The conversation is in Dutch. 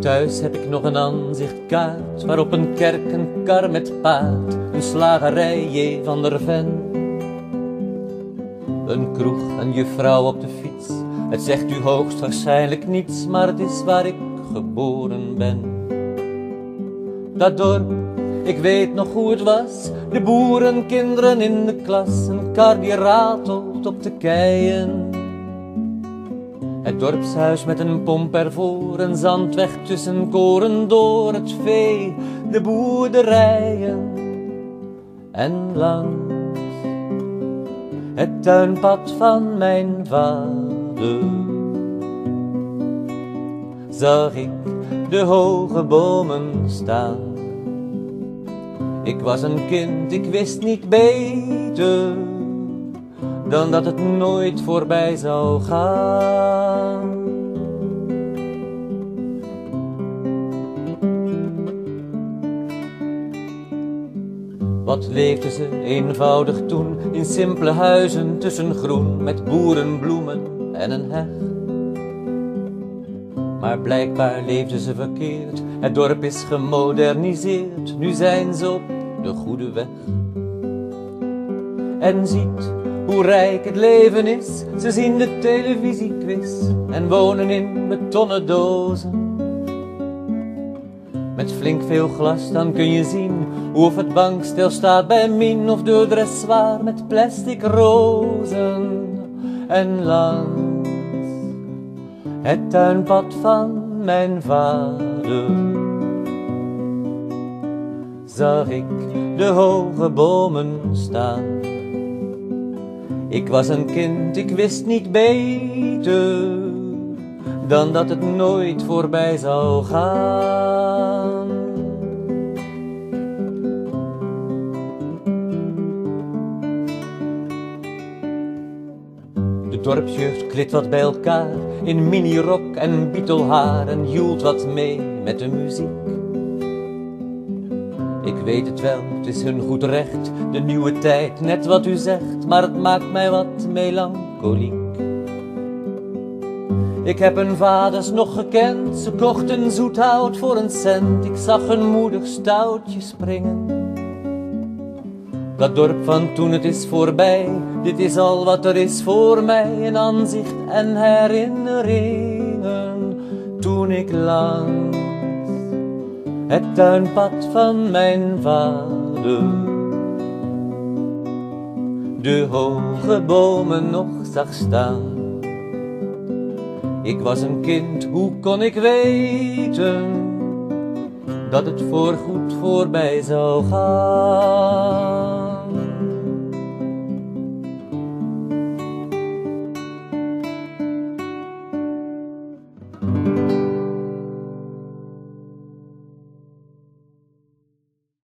Thuis heb ik nog een aanzichtkaart, waarop een kerk, een kar met paard, een slagerij, J. van der Ven. Een kroeg, een juffrouw op de fiets, het zegt u hoogstwaarschijnlijk niets, maar het is waar ik geboren ben. Dat dorp, ik weet nog hoe het was, de boerenkinderen in de klas, een kar die ratelt op de keien. Het dorpshuis met een pomp ervoor, een zandweg tussen koren door, het vee, de boerderijen. En langs het tuinpad van mijn vader zag ik de hoge bomen staan. Ik was een kind, ik wist niet beter dan dat het nooit voorbij zou gaan. Wat leefden ze eenvoudig toen, in simpele huizen tussen groen, met boerenbloemen en een heg. Maar blijkbaar leefden ze verkeerd, het dorp is gemoderniseerd, nu zijn ze op de goede weg. En ziet hoe rijk het leven is, ze zien de televisiequiz en wonen in betonnen dozen. Met flink veel glas, dan kun je zien hoe of het bankstel staat bij Mien of de dressoir met plastic rozen. En langs het tuinpad van mijn vader zag ik de hoge bomen staan. Ik was een kind, ik wist niet beter dan dat het nooit voorbij zou gaan. De dorpsjeugd klit wat bij elkaar in minirok en bietelhaar en joelt wat mee met de muziek. Ik weet het wel, het is hun goed recht, de nieuwe tijd, net wat u zegt, maar het maakt mij wat melancholiek. Ik heb hun vaders nog gekend, ze kochten zoet hout voor een cent, ik zag een moedig stoutje springen. Dat dorp van toen, het is voorbij, dit is al wat er is voor mij, een aanzicht en herinneringen, toen ik langs het tuinpad van mijn vader de hoge bomen nog zag staan. Ik was een kind, hoe kon ik weten dat het voorgoed voorbij zou gaan?